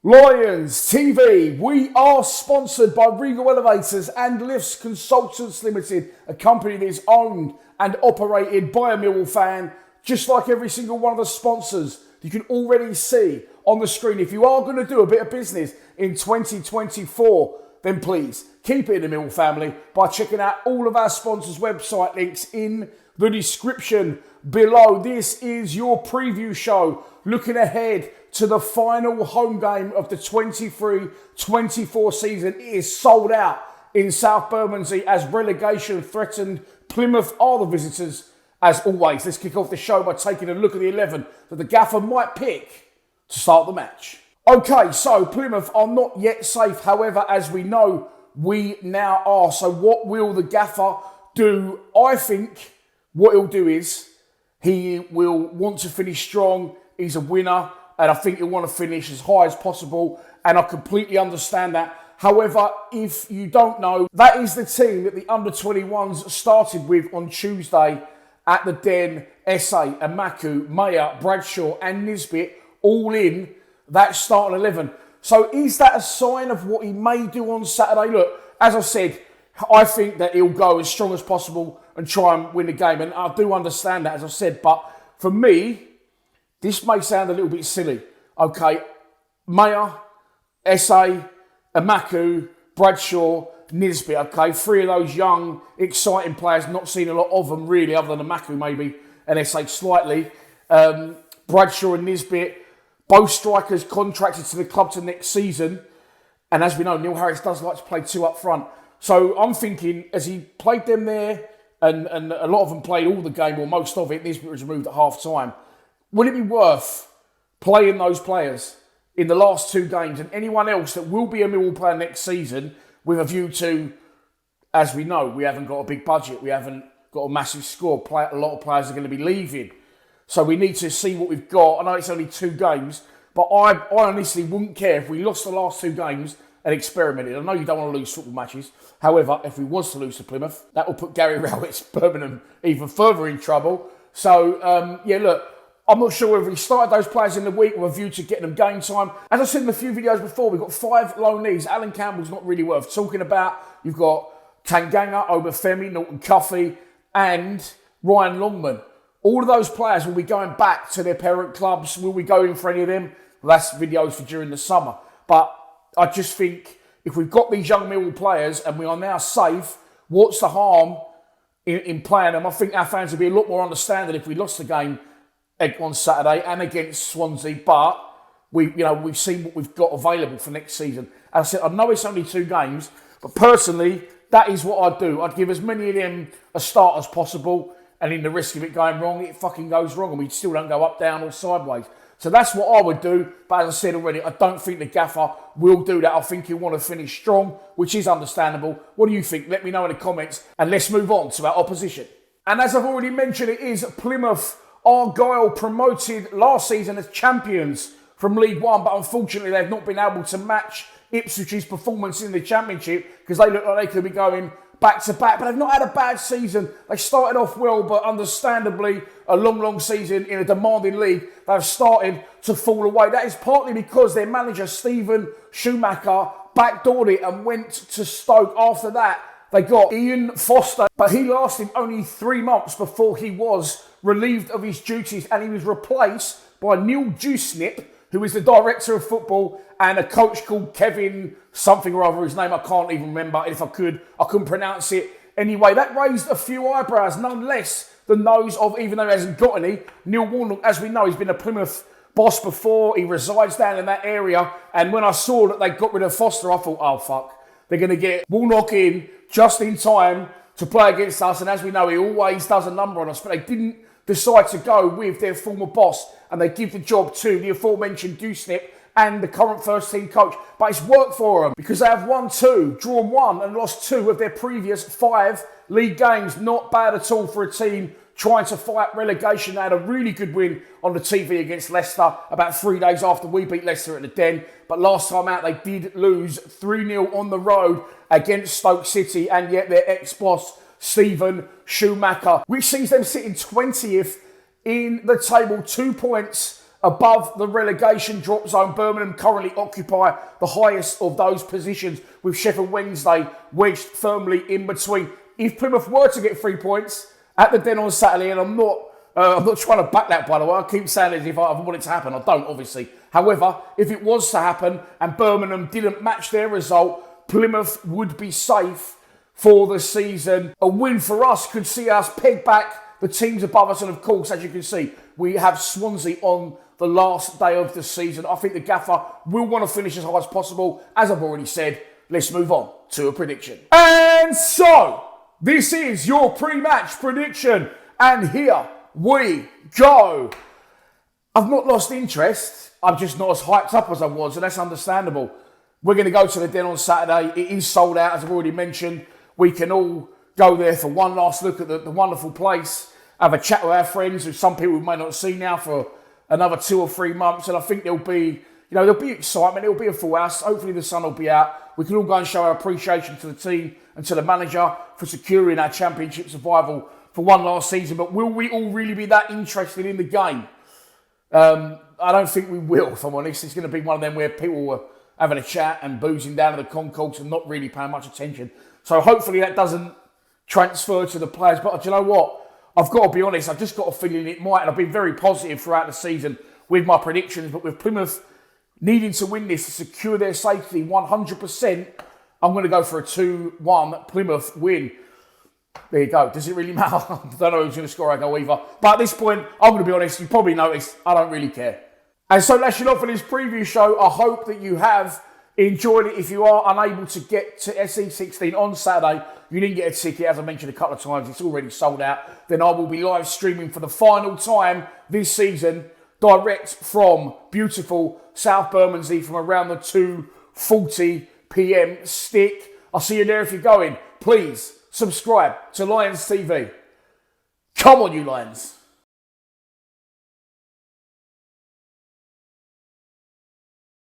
Lions TV, we are sponsored by Regal Elevators and Lifts Consultants Limited, a company that is owned and operated by a Millwall fan, just like every single one of the sponsors you can already see on the screen. If you are going to do a bit of business in 2024, then please keep it in the Millwall family by checking out all of our sponsors' website links in the description below. This is your preview show looking ahead to the final home game of the 23-24 season. It is sold out in South Bermondsey as relegation threatened. Plymouth are the visitors. As always, let's kick off the show by taking a look at the 11 that the gaffer might pick to start the match. Okay, so Plymouth are not yet safe. However, as we know, we now are. So what will the gaffer do? I think what he'll do is he will want to finish strong. He's a winner. And I think he'll want to finish as high as possible. And I completely understand that. However, if you don't know, that is the team that the under-21s started with on Tuesday at the Den. SA, Amaku, Mayer, Bradshaw and Nisbet all in that starting 11. So is that a sign of what he may do on Saturday? Look, as I said, I think that he'll go as strong as possible and try and win the game. And I do understand that, as I said. But for me, this may sound a little bit silly. Okay, Mayer, SA, Amaku, Bradshaw, Nisbet. Okay, three of those young, exciting players. Not seen a lot of them really, other than Amaku maybe, and SA slightly. Bradshaw and Nisbet, both strikers contracted to the club to next season. And as we know, Neil Harris does like to play two up front. So I'm thinking, as he played them there, and a lot of them played all the game, or most of it, Nisbet was removed at half-time. Would it be worth playing those players in the last two games and anyone else that will be a Millwall player next season with a view to, as we know, we haven't got a big budget, we haven't got a massive squad, a lot of players are going to be leaving. So we need to see what we've got. I know it's only two games, but I honestly wouldn't care if we lost the last two games and experimented. I know you don't want to lose football matches. However, if we was to lose to Plymouth, that will put Gary Rowett's Birmingham even further in trouble. So, yeah, look, I'm not sure whether he started those players in the week with a view to getting them game time. As I said in a few videos before, we've got 5 loanees. Alan Campbell's not really worth talking about. You've got Tanganga, Obafemi, Norton Cuffey, and Ryan Longman. All of those players will be going back to their parent clubs. Will we go in for any of them? Well, that's videos for during the summer. But I just think if we've got these young Millwall players and we are now safe, what's the harm in playing them? I think our fans would be a lot more understanding if we lost the game on Saturday and against Swansea, but we've seen what we've got available for next season. As I said, I know it's only 2 games, but personally, that is what I'd do. I'd give as many of them a start as possible, and in the risk of it going wrong, it fucking goes wrong, and we still don't go up, down, or sideways. So that's what I would do, but as I said already, I don't think the gaffer will do that. I think he'll want to finish strong, which is understandable. What do you think? Let me know in the comments, and let's move on to our opposition. And as I've already mentioned, it is Plymouth Arglye, promoted last season as champions from League One, but unfortunately they've not been able to match Ipswich's performance in the Championship because they look like they could be going back to back, but they've not had a bad season. They started off well, but understandably a long season in a demanding league, they've started to fall away. That is partly because their manager Stephen Schumacher backdoored it and went to Stoke. After that, they got Ian Foster, but he lasted only 3 months before he was relieved of his duties, and he was replaced by Neil Dewsnip, who is the director of football, and a coach called Kevin something or other. His name I can't even remember. If I could, I couldn't pronounce it. Anyway, that raised a few eyebrows, none less than those of, even though he hasn't got any, Neil Warnock. As we know, he's been a Plymouth boss before. He resides down in that area. And when I saw that they got rid of Foster, I thought, oh, fuck. They're going to get Warnock in just in time to play against us. And as we know, he always does a number on us. But they didn't decide to go with their former boss, and they give the job to the aforementioned Dewsnip and the current first team coach. But it's worked for them because they have won 2, drawn 1 and lost 2 of their previous 5 league games. Not bad at all for a team trying to fight relegation. They had a really good win on the TV against Leicester about 3 days after we beat Leicester at the Den. But last time out, they did lose 3-0 on the road against Stoke City, and yet their ex-boss Stephen Schumacher, which sees them sitting 20th in the table, 2 points above the relegation drop zone. Birmingham currently occupy the highest of those positions, with Sheffield Wednesday wedged firmly in between. If Plymouth were to get 3 points at the Den on Saturday, and I'm not trying to back that, by the way. I keep saying it as if I want it to happen. I don't, obviously. However, if it was to happen and Birmingham didn't match their result, Plymouth would be safe for the season. A win for us could see us peg back the teams above us. And of course, as you can see, we have Swansea on the last day of the season. I think the gaffer will want to finish as high as possible. As I've already said, let's move on to a prediction. And so, this is your pre-match prediction. And here we go. I've not lost interest. I'm just not as hyped up as I was, and that's understandable. We're going to go to the Den on Saturday. It is sold out, as I've already mentioned. We can all go there for one last look at the wonderful place, have a chat with our friends, who some people we may not see now for another 2 or 3 months, and I think there'll be excitement. There'll be a full house. Hopefully the sun will be out. We can all go and show our appreciation to the team and to the manager for securing our championship survival for one last season. But will we all really be that interested in the game? I don't think we will, if I'm honest. It's going to be one of them where people are having a chat and boozing down to the concourse and not really paying much attention. So hopefully that doesn't transfer to the players. But do you know what? I've got to be honest, I've just got a feeling it might. And I've been very positive throughout the season with my predictions. But with Plymouth needing to win this to secure their safety 100%, I'm going to go for a 2-1 Plymouth win. There you go. Does it really matter? I don't know who's going to score a goal either. But at this point, I'm going to be honest, you probably noticed, I don't really care. And so that's it off for this preview show. I hope that you have enjoyed it. If you are unable to get to SE16 on Saturday, you didn't get a ticket, as I mentioned a couple of times, it's already sold out, then I will be live streaming for the final time this season, direct from beautiful South Bermondsey from around the 2:40 p.m. stick. I'll see you there if you're going. Please subscribe to Lions TV. Come on, you Lions.